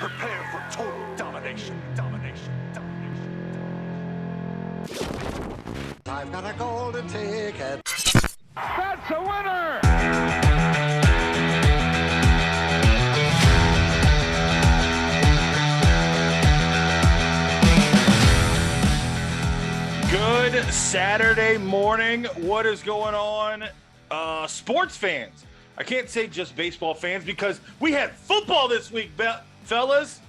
Prepare for total domination. I've got a golden ticket. That's a winner! Good Saturday morning. What is going on? Sports fans. I can't say just baseball fans because we had football this week, fellas.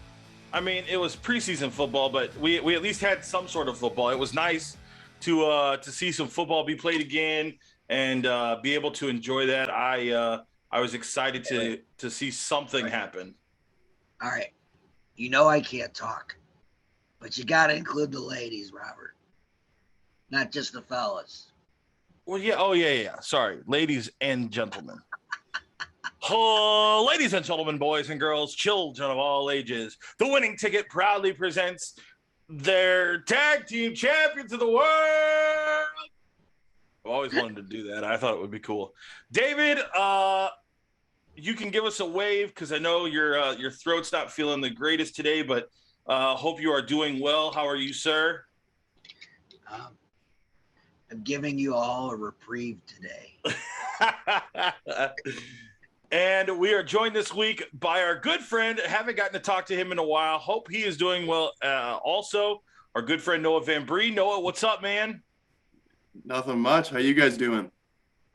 I mean, it was preseason football, but we at least had some sort of football. It was nice to see some football be played again and be able to enjoy that. I was excited to see something happen. All right. You know I can't talk, but you got to include the ladies, Robert. Not just the fellas. Well, yeah. Oh, yeah. Sorry, ladies and gentlemen. Oh, ladies and gentlemen, boys and girls, children of all ages, the Winning Ticket proudly presents their tag team champions of the world. I've always wanted to do that. I thought it would be cool. David, you can give us a wave because I know your throat's not feeling the greatest today, but hope you are doing well. How are you, sir? I'm giving you all a reprieve today. And we are joined this week by our good friend. Haven't gotten to talk to him in a while. Hope he is doing well. Also, our good friend Noah Van Bree. Noah, what's up, man? Nothing much. How you guys doing?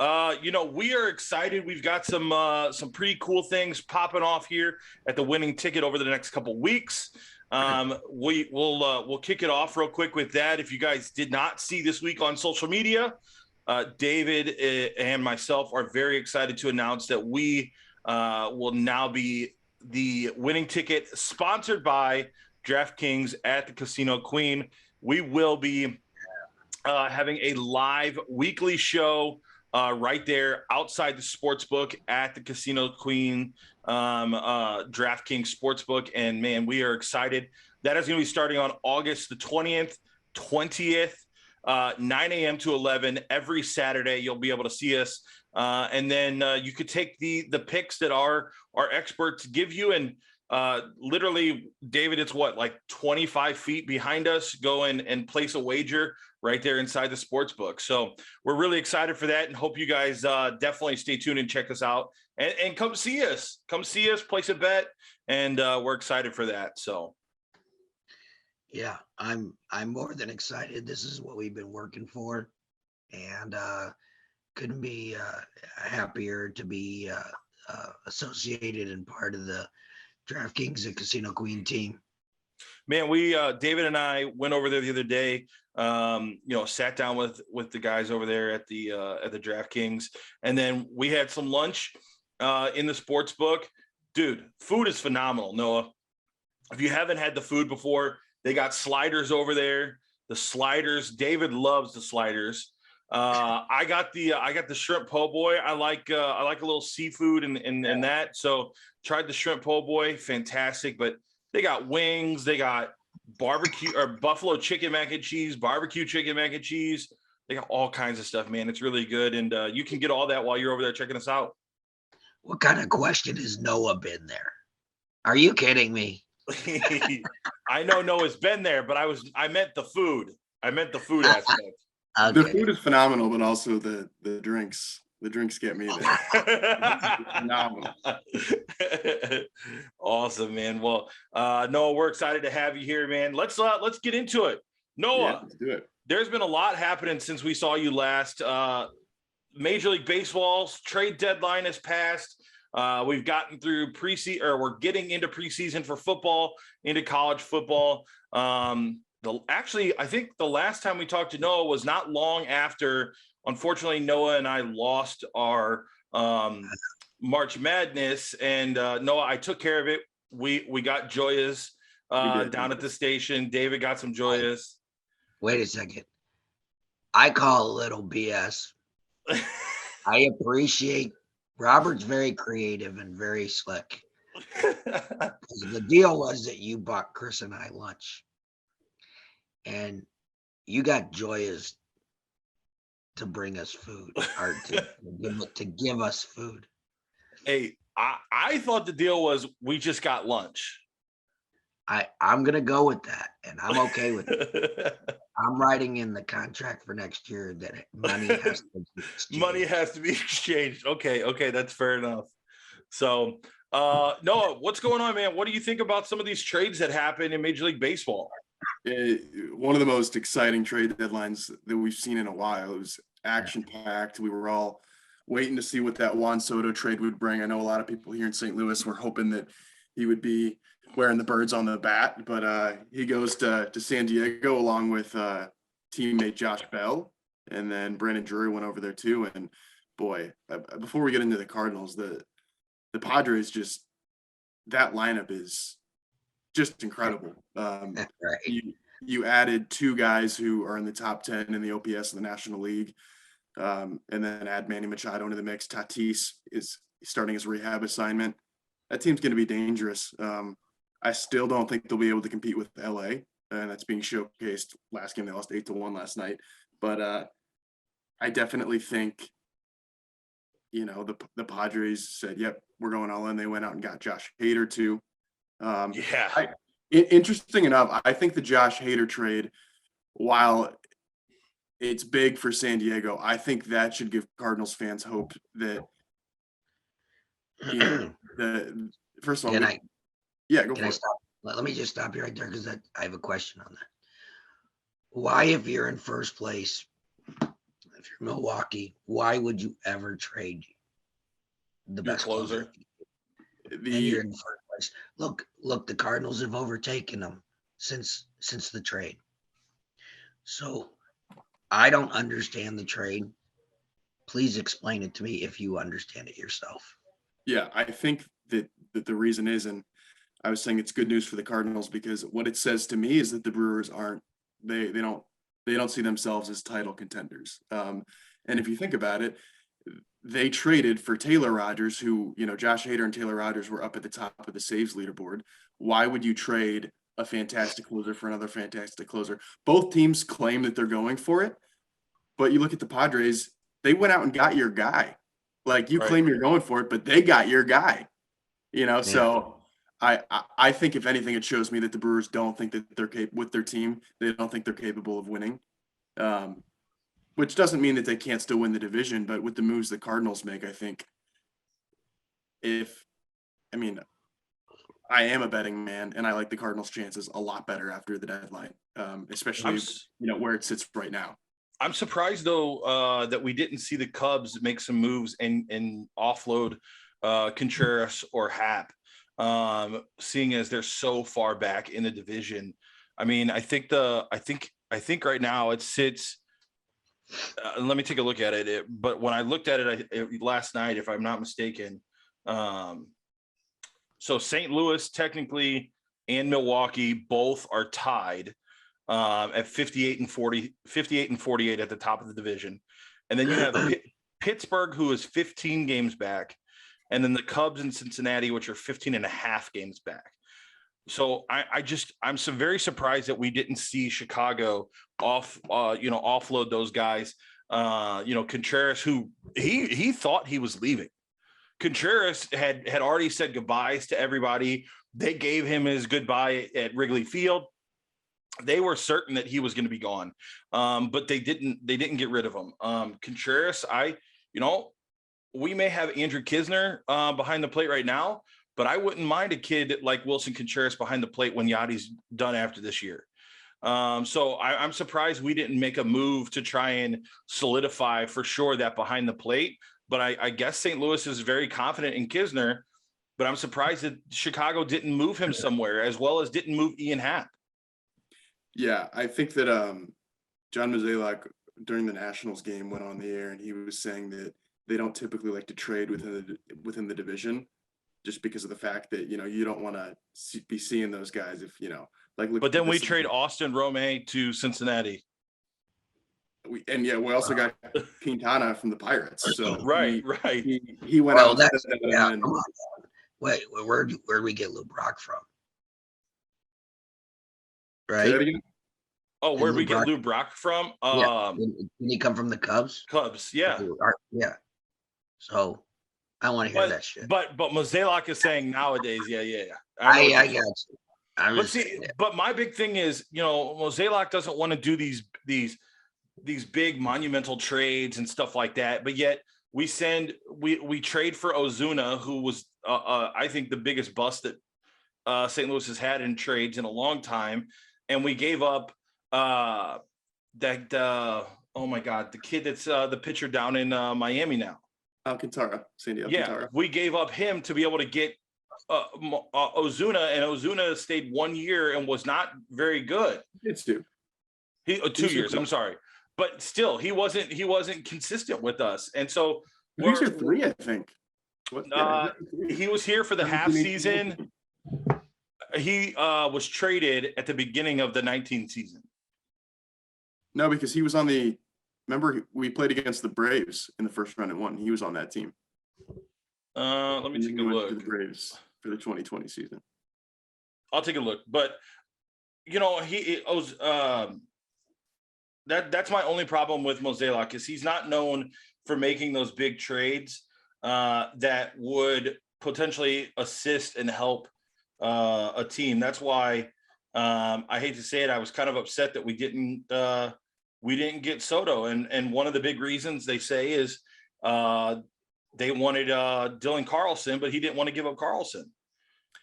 We are excited. We've got some pretty cool things popping off here at the Winning Ticket over the next couple weeks. We'll kick it off real quick with that. If you guys did not see this week on social media, David and myself are very excited to announce that we will now be the Winning Ticket sponsored by DraftKings at the Casino Queen. We will be having a live weekly show right there outside the sportsbook at the Casino Queen DraftKings Sportsbook. And man, we are excited. That is going to be starting on August the 20th, 9 a.m. to 11 every Saturday. You'll be able to see us. And then you could take the picks that our experts give you. And literally, David, it's like 25 feet behind us. Go and place a wager right there inside the sports book. So we're really excited for that and hope you guys definitely stay tuned and check us out and come see us. Come see us, place a bet. And we're excited for that. So. Yeah, I'm more than excited. This is what we've been working for, and couldn't be happier to be associated and part of the DraftKings and Casino Queen team. Man, we David and I went over there the other day. Sat down with the guys over there at the DraftKings, and then we had some lunch in the sports book. Dude, food is phenomenal. Noah, if you haven't had the food before. They got sliders over there. The sliders. David loves the sliders. I got the shrimp po' boy. I like a little seafood and that. So tried the shrimp po' boy. Fantastic. But they got wings. They got barbecue or buffalo chicken mac and cheese, barbecue chicken mac and cheese. They got all kinds of stuff, man. It's really good. And you can get all that while you're over there checking us out. What kind of question has Noah been there? Are you kidding me? I know Noah's been there, but I meant the food. I meant the food aspect. Okay. The food is phenomenal, but also the drinks. The drinks get me there. Phenomenal. Awesome, man. Well, Noah, we're excited to have you here, man. Let's get into it. Noah, yeah, let's do it. There's been a lot happening since we saw you last. Major League Baseball's trade deadline has passed. We've gotten through preseason, or we're getting into preseason for football, into college football. I think the last time we talked to Noah was not long after, unfortunately, Noah and I lost our March Madness. And Noah, I took care of it. We got Joyas down at the station. David got some Joyas. Wait a second. I call a little BS. I appreciate Robert's very creative and very slick. The deal was that you bought Chris and I lunch, and you got Joyas to bring us food, or to give us food. Hey, I thought the deal was we just got lunch. I'm gonna go with that, and I'm okay with it. I'm writing in the contract for next year that money has to be exchanged. Money has to be exchanged. Okay, that's fair enough. So, Noah, what's going on, man? What do you think about some of these trades that happen in Major League Baseball? One of the most exciting trade deadlines that we've seen in a while. It was action-packed. We were all waiting to see what that Juan Soto trade would bring. I know a lot of people here in St. Louis were hoping that he would be wearing the birds on the bat, but he goes to San Diego along with teammate Josh Bell, and then Brandon Drury went over there too. And boy, before we get into the Cardinals, the Padres, just that lineup is just incredible. Right. You added two guys who are in the top 10 in the OPS of the National League, and then add Manny Machado into the mix. Tatis is starting his rehab assignment. That team's going to be dangerous. I still don't think they'll be able to compete with LA, and that's being showcased. Last game they lost 8-1 last night, but I definitely think, the Padres said, "Yep, we're going all in." They went out and got Josh Hader too. Interesting enough, I think the Josh Hader trade, while it's big for San Diego, I think that should give Cardinals fans hope that first of all, go for it. Stop? Let me just stop you right there because I have a question on that. Why, if you're in first place, if you're Milwaukee, why would you ever trade the best closer? And you're in first place. Look, the Cardinals have overtaken them since the trade. So I don't understand the trade. Please explain it to me if you understand it yourself. Yeah, I think that the reason is, and I was saying it's good news for the Cardinals, because what it says to me is that the Brewers they don't see themselves as title contenders. And if you think about it, they traded for Taylor Rogers, who, Josh Hader and Taylor Rogers were up at the top of the saves leaderboard. Why would you trade a fantastic closer for another fantastic closer? Both teams claim that they're going for it, but you look at the Padres, they went out and got your guy. Like, you claim you're going for it, but they got your guy, So I think if anything, it shows me that the Brewers don't think that they're with their team. They don't think they're capable of winning, which doesn't mean that they can't still win the division. But with the moves the Cardinals make, I think I am a betting man, and I like the Cardinals' chances a lot better after the deadline, especially where it sits right now. I'm surprised though that we didn't see the Cubs make some moves and offload Contreras or Happ, seeing as they're so far back in the division. I mean, I think right now it sits. Let me take a look at it. But when I looked at it last night, if I'm not mistaken, so St. Louis technically and Milwaukee both are tied at 58 and 48 at the top of the division. And then you have Pittsburgh, who is 15 games back, and then the Cubs and Cincinnati, which are 15 and a half games back. So I'm so very surprised that we didn't see Chicago offload those guys. Contreras, who he thought he was leaving. Contreras had already said goodbyes to everybody. They gave him his goodbye at Wrigley Field. They were certain that he was going to be gone, but they didn't get rid of him. Contreras, we may have Andrew Kisner behind the plate right now, but I wouldn't mind a kid like Wilson Contreras behind the plate when Yadi's done after this year. So I'm surprised we didn't make a move to try and solidify for sure that behind the plate. But I guess St. Louis is very confident in Kisner, but I'm surprised that Chicago didn't move him somewhere, as well as didn't move Ian Happ. Yeah, I think that John Mozeliak during the Nationals game went on the air, and he was saying that they don't typically like to trade within the division, just because of the fact that you don't want to be seeing those guys if But then we trade Austin Romay to Cincinnati. We also got Quintana from the Pirates. So right. He went out. Come on. Wait, where'd we get Lou Brock from? Right. Oh, where'd we get Lou Brock from? Didn't he come from the Cubs? Cubs, yeah. Yeah. So I want to hear that shit. But Mozeliak is saying nowadays, yeah. I got you. But see, but my big thing is, Mozeliak doesn't want to do these big monumental trades and stuff like that. But yet we trade for Ozuna, who was I think the biggest bust that St. Louis has had in trades in a long time, and we gave up oh my God, the kid that's the pitcher down in Miami now. Alcantara, Sandy Alcantara. Yeah, we gave up him to be able to get Ozuna, and Ozuna stayed 1 year and was not very good. It's 2. 2 years. I'm sorry, but still, he wasn't consistent with us, and so these are 3, I think. He was here for the half season. He was traded at the beginning of the 19 season. No, because he was on the. Remember, we played against the Braves in the first round and won. He was on that team. Let me take a look. To the Braves for the 2020 season. I'll take a look, but that's my only problem with Mozeliak is he's not known for making those big trades that would potentially assist and help a team. That's why I hate to say it, I was kind of upset that we didn't get Soto, and one of the big reasons they say is they wanted Dylan Carlson, but he didn't want to give up Carlson.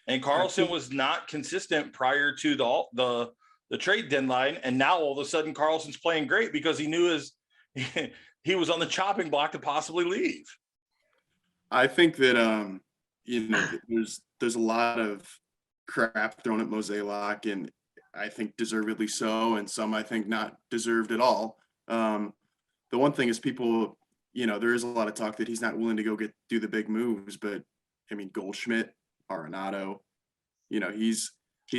And Carlson was not consistent prior to the trade deadline, and now all of a sudden Carlson's playing great because he knew he was on the chopping block to possibly leave. I think that there's a lot of crap thrown at Mozeliak, and I think deservedly so, and some I think not deserved at all. The one thing is people, there is a lot of talk that he's not willing to go do the big moves, but I mean Goldschmidt, Arenado, he's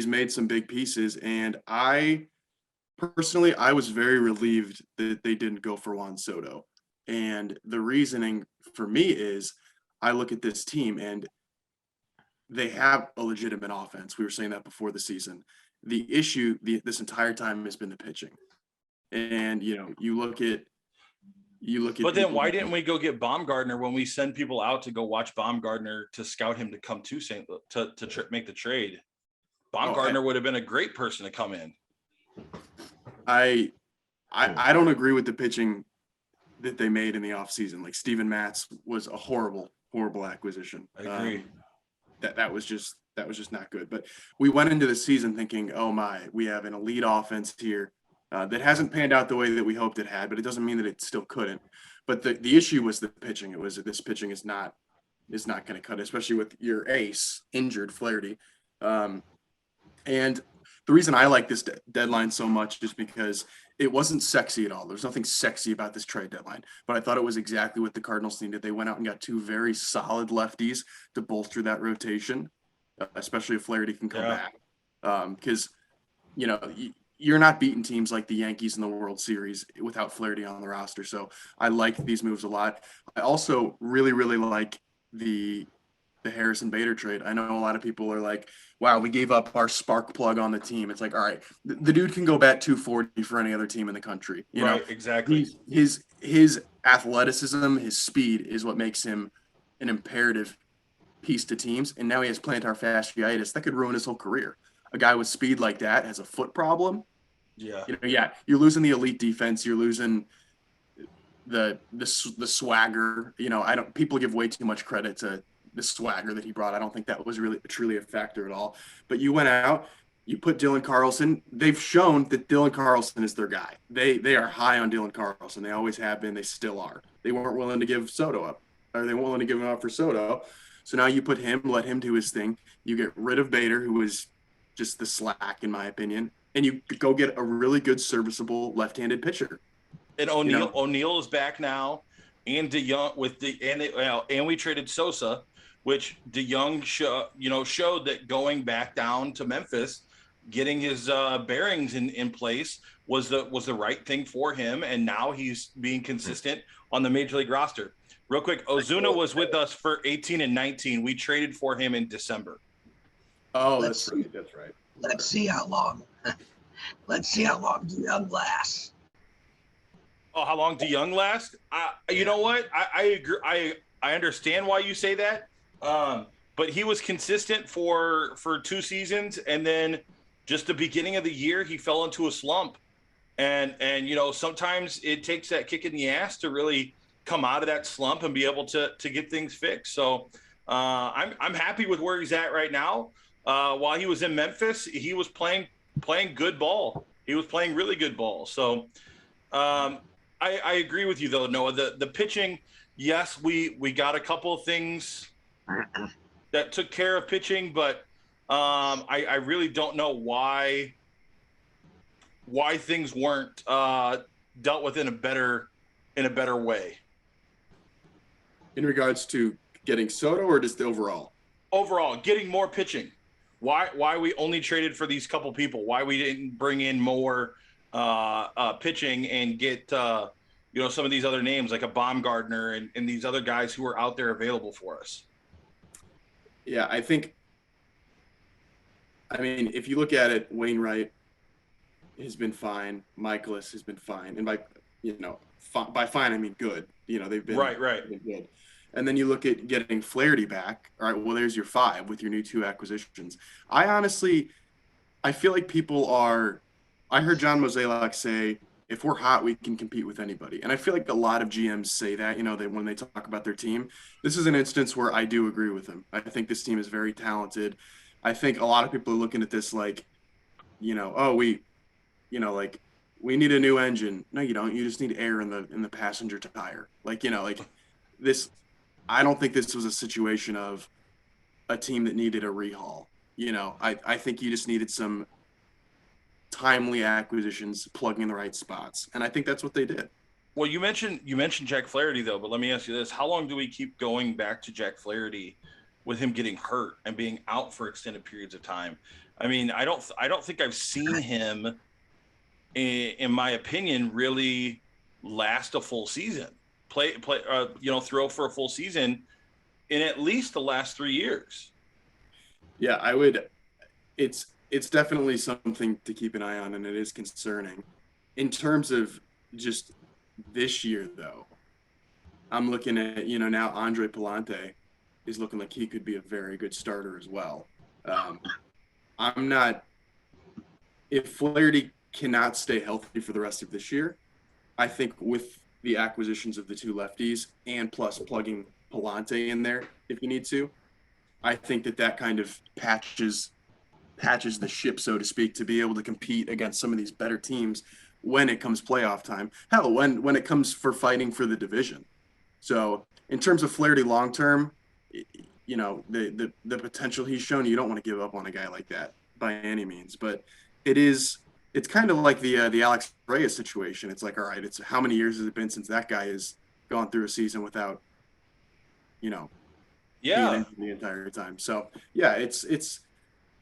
made some big pieces, and I was very relieved that they didn't go for Juan Soto. And the reasoning for me is I look at this team and they have a legitimate offense. We were saying that before the season. The issue this entire time has been the pitching. And, you look at. But then why didn't we go get Baumgartner when we send people out to go watch Baumgartner to scout him to come to St. Louis to make the trade? Baumgartner would have been a great person to come in. I don't agree with the pitching that they made in the offseason. Like Steven Matz was a horrible acquisition. I agree. That was just not good. But we went into the season thinking, oh my, we have an elite offense here that hasn't panned out the way that we hoped it had, but it doesn't mean that it still couldn't. But the issue was the pitching. It was that this pitching is not going to cut, especially with your ace injured, Flaherty. And the reason I like this deadline so much is because it wasn't sexy at all. There's nothing sexy about this trade deadline, but I thought it was exactly what the Cardinals needed. They went out and got 2 very solid lefties to bolster that rotation, especially if Flaherty can come back. Because, you're not beating teams like the Yankees in the World Series without Flaherty on the roster. So I like these moves a lot. I also really, really like the Harrison Bader trade. I know a lot of people are like, wow, we gave up our spark plug on the team. It's like, all right, the dude can go bat 240 for any other team in the country. You know, exactly. His athleticism, his speed is what makes him an imperative piece to teams. And now he has plantar fasciitis that could ruin his whole career. A guy with speed like that has a foot problem. Yeah. You're losing the elite defense. You're losing the swagger. People give way too much credit to the swagger that he brought. I don't think that was really truly a factor at all. But you went out, you put Dylan Carlson. They've shown that Dylan Carlson is their guy. They are high on Dylan Carlson. They always have been. They still are. They weren't willing to give Soto up, or they weren't willing to give him up for Soto. So now you put him, let him do his thing. You get rid of Bader, who was just the slack, in my opinion, and you go get a really good, serviceable left-handed pitcher. And O'Neill is back now, and DeYoung and we traded Sosa, which DeYoung showed that going back down to Memphis, getting his bearings in place was the right thing for him, and now he's being consistent on the major league roster. Real quick, Ozuna was with us for 18 and 19. We traded for him in December. Oh, that's right. Let's see how long. Let's see how long DeYoung lasts. Oh, how long DeYoung lasts? You know what? I agree. I understand why you say that. but he was consistent for 2 seasons, and then just the beginning of the year he fell into a slump. And sometimes it takes that kick in the ass to really come out of that slump and be able to get things fixed. So I'm happy with where he's at right now. While he was in Memphis, he was playing good ball. He was playing really good ball. So I agree with you though, Noah. The pitching, yes, we got a couple of things that took care of pitching, but I really don't know why things weren't dealt with in a better way. In regards to getting Soto or just overall? Overall, getting more pitching. Why we only traded for these couple people? Why we didn't bring in more pitching and get some of these other names like a Baumgartner and these other guys who are out there available for us? Yeah, I mean, if you look at it, Wainwright has been fine. Michaelis has been fine. And by fine, I mean good. They've been right. been good. And then you look at getting Flaherty back. All right, well, there's your 5 with your new 2 acquisitions. I feel like I heard John Mozeliak say, if we're hot, we can compete with anybody. And I feel like a lot of GMs say that, when they talk about their team. This is an instance where I do agree with him. I think this team is very talented. I think a lot of people are looking at this like, we need a new engine. No, you don't. You just need air in the passenger tire. This. I don't think this was a situation of a team that needed a rehaul. I think you just needed some timely acquisitions plugging in the right spots. And I think that's what they did. Well, you mentioned Jack Flaherty though, but let me ask you this. How long do we keep going back to Jack Flaherty with him getting hurt and being out for extended periods of time? I mean, I don't think I've seen him, in my opinion, really last a full season. Throw for a full season in at least the last 3 years. Yeah, it's definitely something to keep an eye on, and it is concerning. In terms of just this year, though, I'm looking at, now Andre Palante is looking like he could be a very good starter as well. If Flaherty cannot stay healthy for the rest of this year, I think with the acquisitions of the 2 lefties and plus plugging Palante in there if you need to, I think that kind of patches the ship, so to speak, to be able to compete against some of these better teams when it comes playoff time. Hell, when it comes for fighting for the division. So in terms of Flaherty long term, the potential he's shown, you don't want to give up on a guy like that by any means. But it's kind of like the Alex Reyes situation. It's like, all right, it's how many years has it been since that guy has gone through a season without, being injured the entire time. So yeah, it's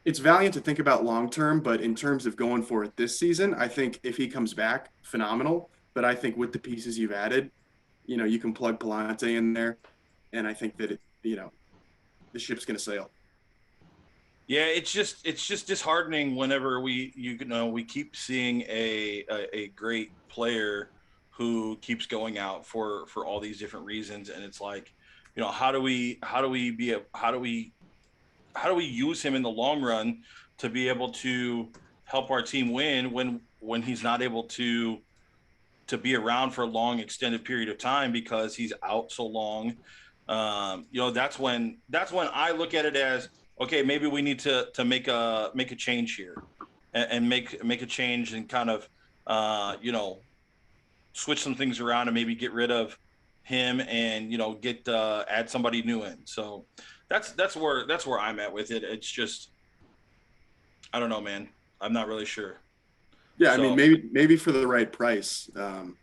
valiant to think about long term, but in terms of going for it this season, I think if he comes back, phenomenal. But I think with the pieces you've added, you can plug Palante in there, and I think that the ship's going to sail. Yeah, it's just disheartening whenever we keep seeing a great player who keeps going out for all these different reasons, and it's like, how do we use him in the long run to be able to help our team win when he's not able to be around for a long extended period of time because he's out so long. That's when I look at it as, okay, maybe we need to make a change here and make a change and kind of switch some things around and maybe get rid of him and add somebody new in. So that's where I'm at with it. It's just, I don't know, man. I'm not really sure. Yeah, so, I mean, maybe for the right price. I'm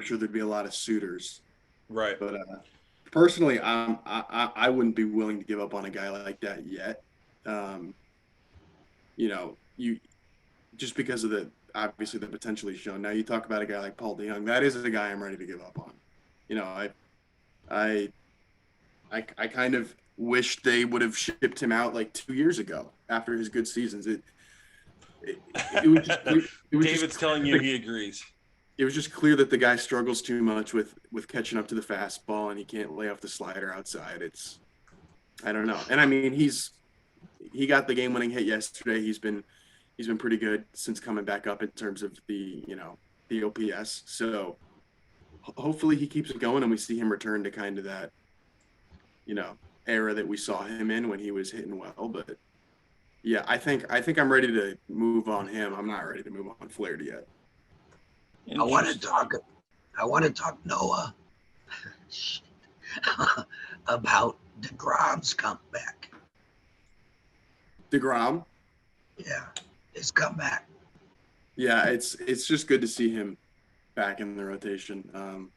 sure there'd be a lot of suitors. Right. But personally, I wouldn't be willing to give up on a guy like that yet. You just because of obviously the potential he's shown. Now you talk about a guy like Paul DeJong. That is a guy I'm ready to give up on. I kind of wish they would have shipped him out like 2 years ago after his good seasons. David's telling you he agrees. It was just clear that the guy struggles too much with catching up to the fastball, and he can't lay off the slider outside. I don't know. And I mean, he got the game-winning hit yesterday. He's been pretty good since coming back up in terms of the OPS. So hopefully he keeps it going and we see him return to kind of that era that we saw him in when he was hitting well. But yeah, I think I'm ready to move on him. I'm not ready to move on Flaherty yet. I want to talk Noah about DeGrom's comeback. DeGrom? Yeah, his comeback. Yeah, it's just good to see him back in the rotation.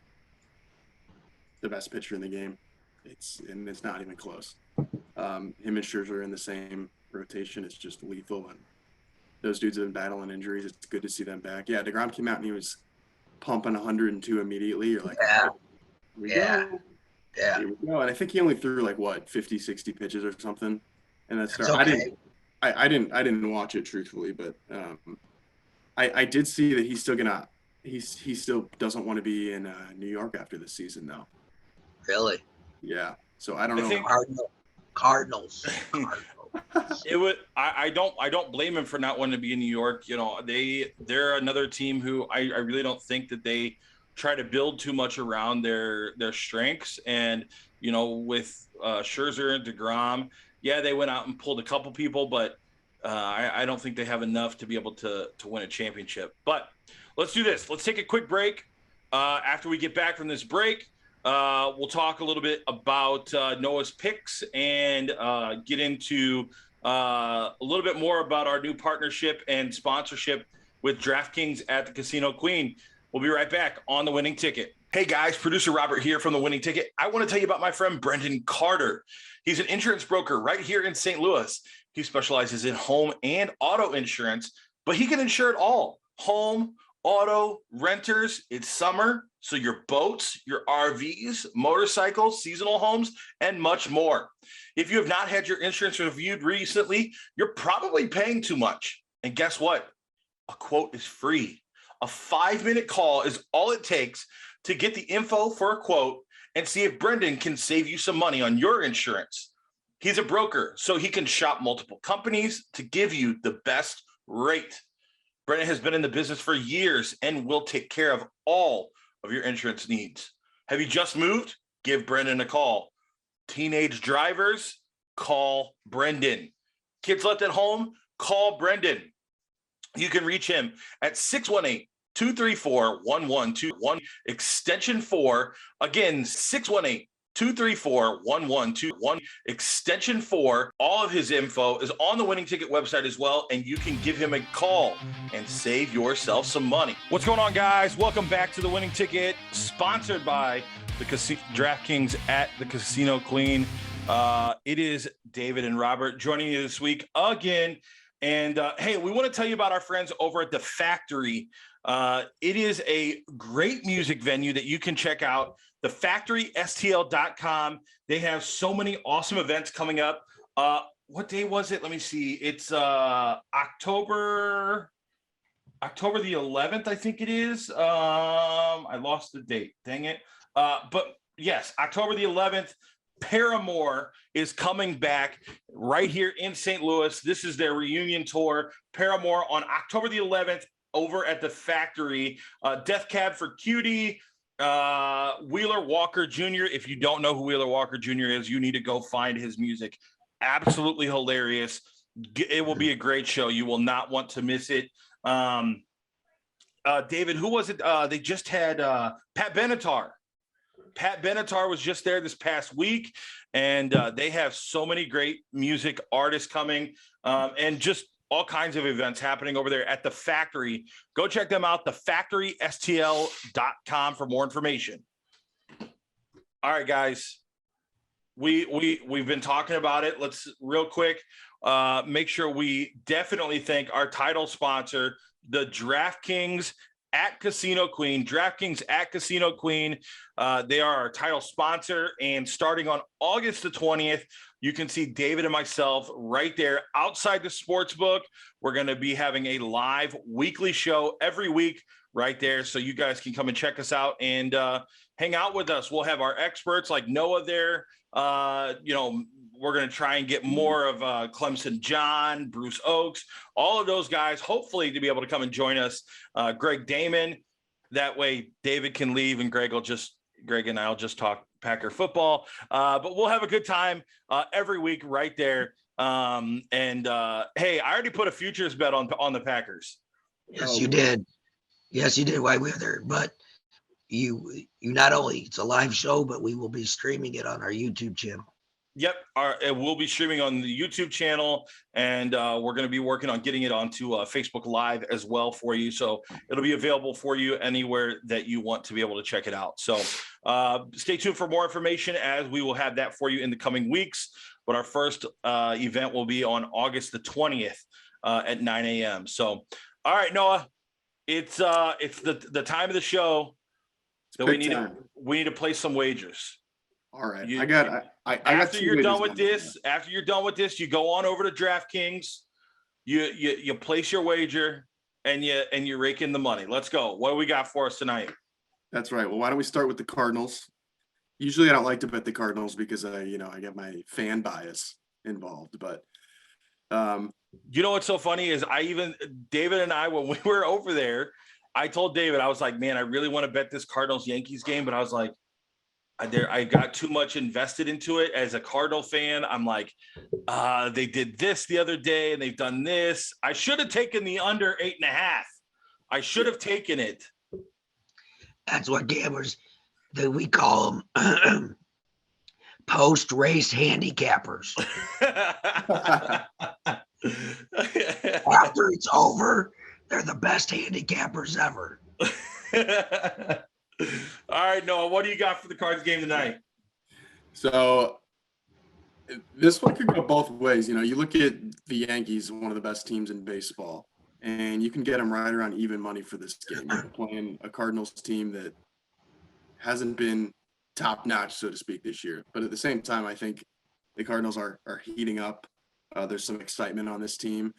The best pitcher in the game. It's not even close. Him and Scherzer in the same rotation. It's just lethal, and those dudes have been battling injuries. It's good to see them back. Yeah, DeGrom came out and he was pumping 102 immediately. You're like, Yeah. Here we go. And I think he only threw 50, 60 pitches or something. And that's okay. I didn't watch it truthfully, but I did see that he's he still doesn't want to be in New York after this season though. Really? Yeah. So I don't know. Cardinals. I don't blame him for not wanting to be in New York. They're another team who I really don't think that they try to build too much around their strengths. And with Scherzer and DeGrom, yeah, they went out and pulled a couple people, but I don't think they have enough to be able to win a championship. But let's do this. Let's take a quick break. After we get back from this break, we'll talk a little bit about Noah's picks and get into a little bit more about our new partnership and sponsorship with DraftKings at the Casino Queen. We'll be right back on The Winning Ticket. Hey guys, producer Robert here from The Winning Ticket. I want to tell you about my friend Brendan Carter. He's an insurance broker right here in St. Louis. He specializes in home and auto insurance, but he can insure it all. Home, auto, renters. It's summer, so your boats, your RVs, motorcycles, seasonal homes, and much more. If you have not had your insurance reviewed recently, you're probably paying too much. And guess what? A quote is free. A 5-minute call is all it takes to get the info for a quote and see if Brendan can save you some money on your insurance. He's a broker, so he can shop multiple companies to give you the best rate. Brendan has been in the business for years and will take care of all of your insurance needs. Have you just moved? Give Brendan a call. Teenage drivers, call Brendan. Kids left at home, call Brendan. You can reach him at 618-234-1121, extension 4. Again, 618-234-1121, extension 4. All of his info is on the Winning Ticket website as well, and you can give him a call and save yourself some money. What's going on, guys? Welcome back to the Winning Ticket, sponsored by the DraftKings at the Casino Queen. It is David and Robert joining you this week again. And hey, we want to tell you about our friends over at The Factory. It is a great music venue that you can check out, thefactorystl.com. They have so many awesome events coming up. What day was it? Let me see. It's October the 11th, I think it is. I lost the date. Dang it. But yes, October the 11th. Paramore is coming back right here in St. Louis. This is their reunion tour. Paramore on October the 11th over at The Factory. Death Cab for Cutie, Wheeler Walker Jr. If you don't know who Wheeler Walker Jr. is, you need to go find his music. Absolutely hilarious. It will be a great show. You will not want to miss it. David, who was it? They just had Pat Benatar. Pat Benatar was just there this past week, and they have so many great music artists coming and just all kinds of events happening over there at The Factory. Go check them out, thefactorystl.com for more information. All right, guys, we've been talking about it. Let's real quick make sure we definitely thank our title sponsor, the DraftKings at Casino Queen. DraftKings at Casino Queen. They are our title sponsor, and starting on August the 20th, you can see David and myself right there outside the sports book. We're going to be having a live weekly show every week right there, so you guys can come and check us out and hang out with us. We'll have our experts like Noah there, we're going to try and get more of Clemson John, Bruce Oakes, all of those guys, hopefully to be able to come and join us. Greg Damon. That way David can leave and Greg and I'll just talk Packer football. But we'll have a good time every week right there. Hey, I already put a futures bet on the Packers. Yes, you did. Yes, you did while we were there. But you not only, it's a live show, but we will be streaming it on our YouTube channel. Yep, it will be streaming on the YouTube channel, and we're going to be working on getting it onto Facebook Live as well for you. So it'll be available for you anywhere that you want to be able to check it out. So stay tuned for more information, as we will have that for you in the coming weeks. But our first event will be on August the 20th at 9 a.m. So, all right, Noah, it's the time of the show that we need to place some wagers. All right. After you're done with this, you go on over to DraftKings, you place your wager, and you rake in the money. Let's go. What do we got for us tonight? That's right. Well, why don't we start with the Cardinals? Usually I don't like to bet the Cardinals because I get my fan bias involved, but you know what's so funny is David and I, when we were over there, I told David, I was like, man, I really want to bet this Cardinals Yankees game, but I was like, I got too much invested into it as a Cardinal fan. I'm like, they did this the other day and they've done this. I should have taken the under 8.5. I should have taken it. That's what gamblers, that we call them post-race handicappers. After it's over, they're the best handicappers ever. All right, Noah, what do you got for the Cards game tonight? So this one could go both ways. You look at the Yankees, one of the best teams in baseball, and you can get them right around even money for this game. You're playing a Cardinals team that hasn't been top-notch, so to speak, this year. But at the same time, I think the Cardinals are heating up. There's some excitement on this team.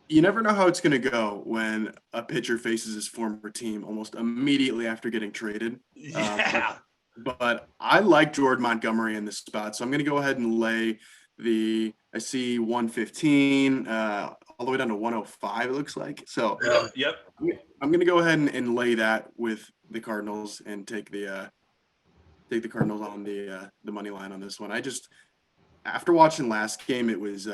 You never know how it's going to go when a pitcher faces his former team almost immediately after getting traded. Yeah. But I like Jordan Montgomery in this spot, so I'm going to go ahead and lay I see 115 all the way down to 105, it looks like. So yep. I'm going to go ahead and lay that with the Cardinals and take the Cardinals on the money line on this one. After watching last game, it was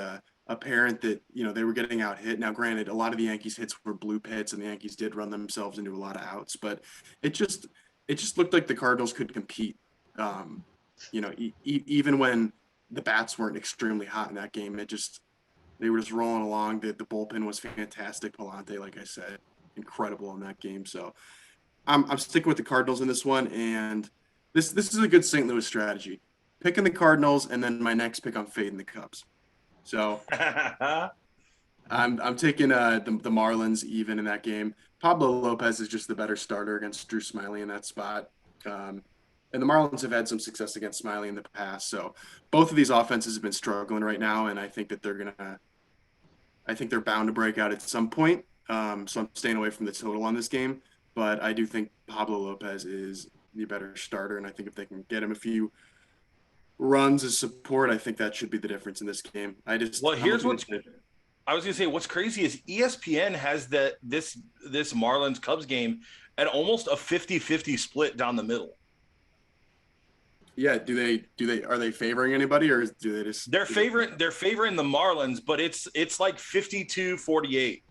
apparent that they were getting out hit. Now, granted, a lot of the Yankees hits were bloop hits, and the Yankees did run themselves into a lot of outs. But it just looked like the Cardinals could compete. Even when the bats weren't extremely hot in that game, they were just rolling along. The bullpen was fantastic. Palante, like I said, incredible in that game. So I'm sticking with the Cardinals in this one, and this is a good St. Louis strategy. Picking the Cardinals, and then my next pick, I'm fading the Cubs. So I'm taking the Marlins even in that game. Pablo Lopez is just the better starter against Drew Smyly in that spot. And the Marlins have had some success against Smyly in the past. So both of these offenses have been struggling right now, and I think that they're bound to break out at some point. So I'm staying away from the total on this game. But I do think Pablo Lopez is the better starter, and I think if they can get him a few runs as support, I think that should be the difference in this game. I was going to say, what's crazy is ESPN has this Marlins Cubs game at almost a 50-50 split down the middle. Yeah, are they favoring anybody, or do they just they're favoring the Marlins, but it's like 52-48.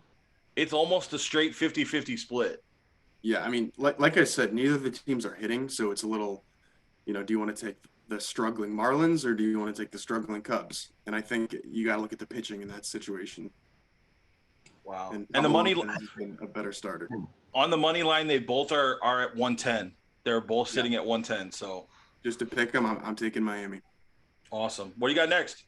It's almost a straight 50-50 split. Yeah, I mean, like I said, neither of the teams are hitting, so it's a little, do you want to take the struggling Marlins or do you want to take the struggling Cubs? And I think you got to look at the pitching in that situation. Wow. And the money line has been a better starter. On the money line, they both are at 110. They're both sitting at 110. So just to pick them, I'm taking Miami. Awesome. What do you got next?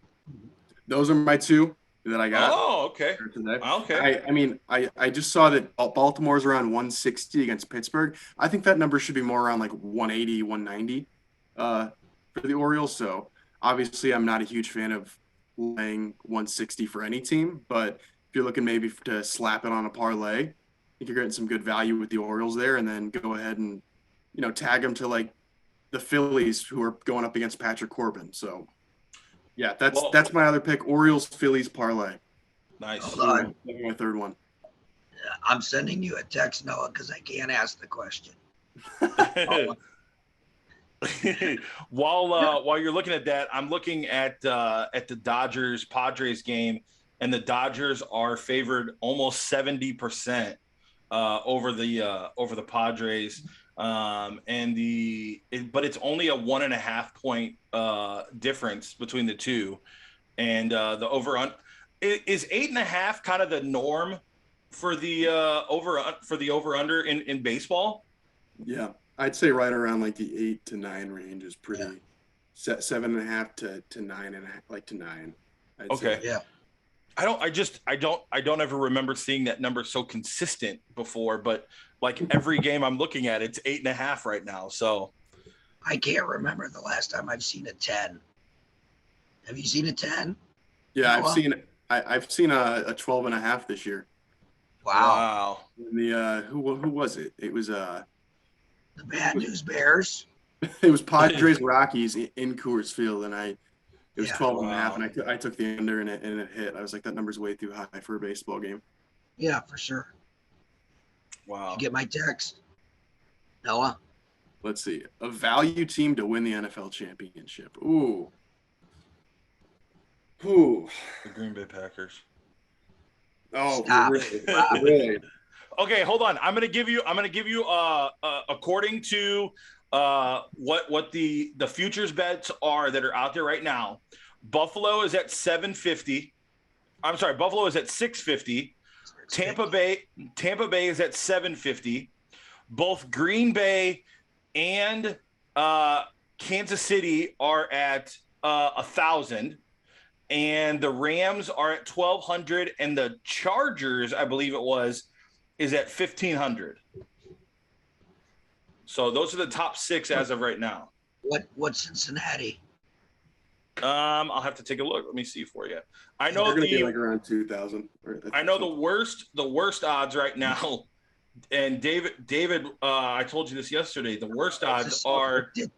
Those are my two that I got. Oh, okay. Okay. I just saw that Baltimore's around 160 against Pittsburgh. I think that number should be more around like 180, 190 for the Orioles. So obviously I'm not a huge fan of laying 160 for any team, but if you're looking maybe to slap it on a parlay, I think you're getting some good value with the Orioles there, and then go ahead and, tag them to like the Phillies, who are going up against Patrick Corbin. So, yeah, Well- that's my other pick. Orioles Phillies parlay. Nice. Hold on. That's my third one. I'm sending you a text, Noah, because I can't ask the question. While you're looking at that, I'm looking at the Dodgers Padres game, and the Dodgers are favored almost 70% over the Padres, but it's only a 1.5 point difference between the two, and the over is 8.5 kind of the norm for the over under in baseball. Yeah, I'd say right around like the 8 to 9 range is pretty. Yeah. 7.5 to 9.5, like to 9. I'd Okay. say. Yeah. I don't ever remember seeing that number so consistent before, but like every game I'm looking at, it's 8.5 right now. So I can't remember the last time I've seen a 10. Have you seen a 10? Yeah, Noah? I've seen a 12.5 this year. Wow. And the who was it? It was The Bad News Bears. it was Padres Rockies in Coors Field, and it was Yeah. 12.5, Wow. and I took the under, and it hit. I was like, that number's way too high for a baseball game. Yeah, for sure. Wow. You get my text, Noah? Let's see, a value team to win the NFL championship. Ooh. The Green Bay Packers. Oh, Stop. really? Really? Okay, hold on. I'm gonna give you according to what the futures bets are that are out there right now. Buffalo is at 750. I'm sorry, Buffalo is at 650. Tampa Bay is at 750. Both Green Bay and Kansas City are at 1,000. And the Rams are at 1,200, and the Chargers, I believe it was, is at 1,500. So those are the top 6 as of right now. What's Cincinnati? I'll have to take a look. Let me see for you. I They're know going to be like around 2,000. I know the worst odds right now. And David, I told you this yesterday. The worst odds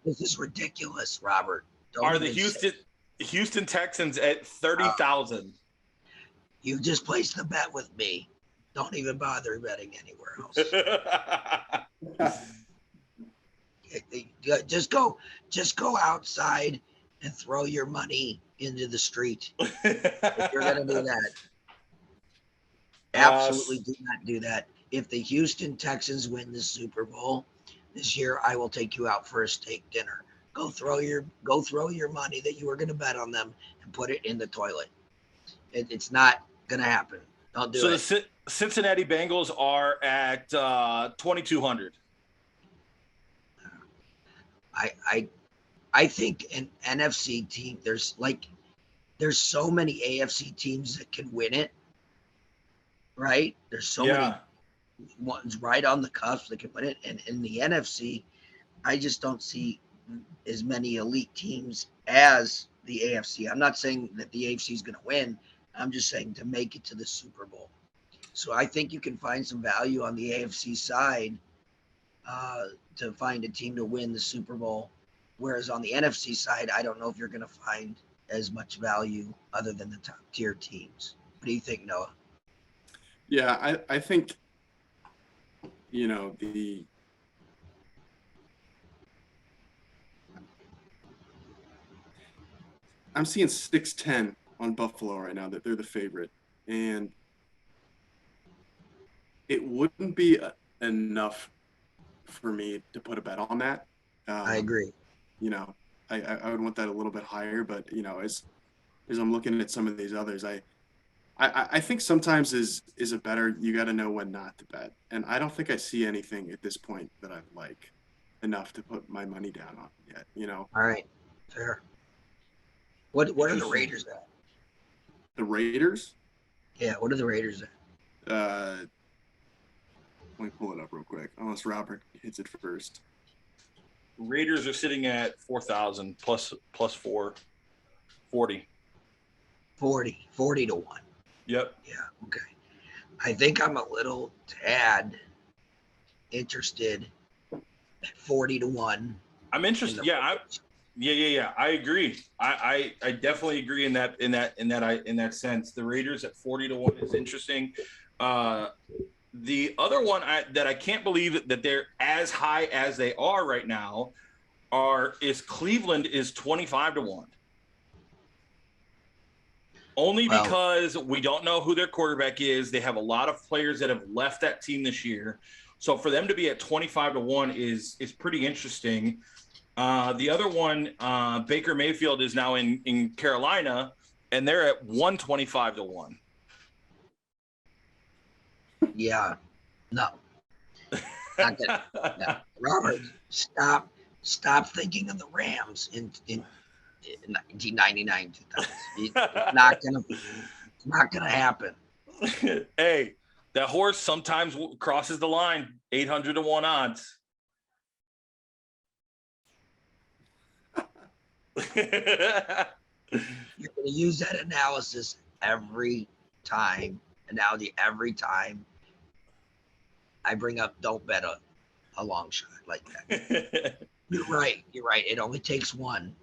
This is ridiculous, Robert. Don't are the even say- Houston Texans at 30,000. You just placed the bet with me. Don't even bother betting anywhere else. Just go outside and throw your money into the street. If you're gonna do that, absolutely do not do that. If the Houston Texans win the Super Bowl this year, I will take you out for a steak dinner. Go throw your money that you were gonna bet on them and put it in the toilet. It's not gonna happen. Don't do So it. the Cincinnati Bengals are at 2,200. I think an NFC team, there's so many AFC teams that can win it, right? There's so many ones right on the cusp that can win it. And in the NFC, I just don't see as many elite teams as the AFC. I'm not saying that the AFC is going to win. I'm just saying to make it to the Super Bowl. So I think you can find some value on the AFC side to find a team to win the Super Bowl. Whereas on the NFC side, I don't know if you're going to find as much value other than the top tier teams. What do you think, Noah? Yeah, I think, I'm seeing 610 on Buffalo right now, that they're the favorite. And it wouldn't be enough for me to put a bet on that. I agree. I would want that a little bit higher, but as I'm looking at some of these others, I think sometimes is a better, you got to know when not to bet. And I don't think I see anything at this point that I like enough to put my money down on yet, All right. Fair. What are the Raiders at? The Raiders? Yeah, what are the Raiders at? Let me pull it up real quick, unless Robert hits it first. Raiders are sitting at 4,000 plus 4, 40. 40 to 1. Yep. Yeah, okay. I think I'm a little tad interested at 40 to 1 I'm interested. Yeah, I agree. I definitely agree in that sense. The Raiders at 40-1 is interesting. The other one that I can't believe that they're as high as they are right now is Cleveland is 25-1. Only because we don't know who their quarterback is. They have a lot of players that have left that team this year. So for them to be at 25-1 is pretty interesting. The other one, Baker Mayfield is now in Carolina, and they're at 125-1. Yeah, no. Not gonna, no. Robert, stop thinking of the Rams in 1999, 2000. It's not gonna happen. Hey, that horse sometimes crosses the line. 800-1 odds. You're gonna use that analysis every time I bring up don't bet a long shot like that. You're right. It only takes one.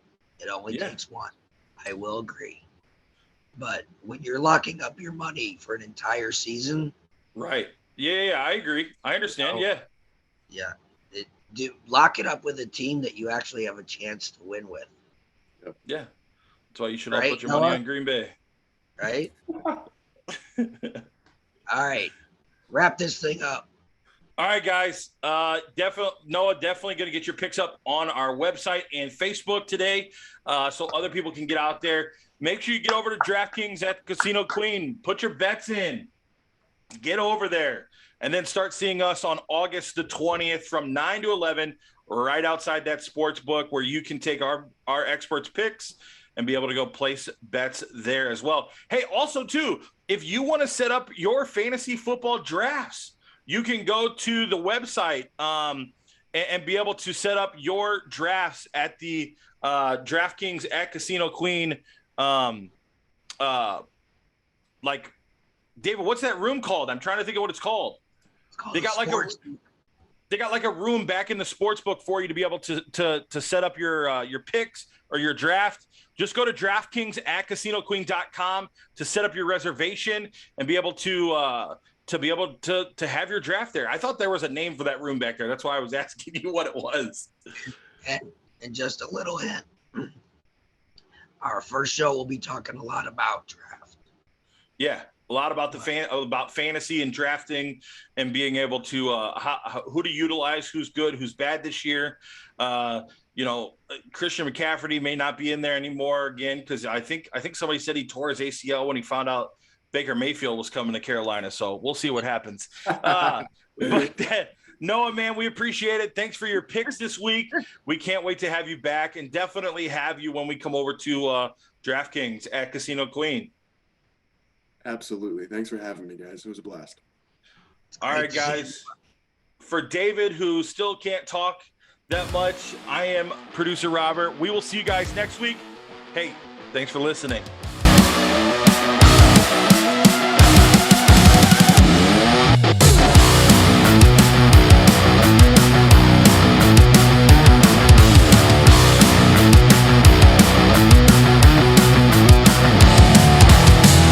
Takes one. I will agree. But when you're locking up your money for an entire season. Right. Yeah, I agree. I understand. Yeah. Lock it up with a team that you actually have a chance to win with. Yeah. That's why you should all put your money on Green Bay. Right? All right. Wrap this thing up. All right, guys. Noah, definitely going to get your picks up on our website and Facebook today, so other people can get out there. Make sure you get over to DraftKings at Casino Queen. Put your bets in. Get over there. And then start seeing us on August the 20th from 9 to 11, right outside that sports book where you can take our experts' picks and be able to go place bets there as well. Hey, also, too, if you want to set up your fantasy football drafts, you can go to the website and be able to set up your drafts at the DraftKings at Casino Queen. Like, David, what's that room called? I'm trying to think of what it's called. They got like a room back in the sports book for you to be able to set up your picks or your draft. Just go to DraftKings at CasinoQueen.com to set up your reservation and be able to have your draft there. I thought there was a name for that room back there. That's why I was asking you what it was. And just a little hint. Our first show will be talking a lot about draft. Yeah, a lot about about fantasy and drafting and being able to who to utilize, who's good, who's bad this year. Christian McCaffrey may not be in there anymore again because I think somebody said he tore his ACL when he found out Baker Mayfield was coming to Carolina. So we'll see what happens. But Noah, man, we appreciate it. Thanks for your picks this week. We can't wait to have you back and definitely have you when we come over to DraftKings at Casino Queen. Absolutely. Thanks for having me, guys. It was a blast. All right, guys. For David, who still can't talk that much, I am producer Robert. We will see you guys next week. Hey, thanks for listening.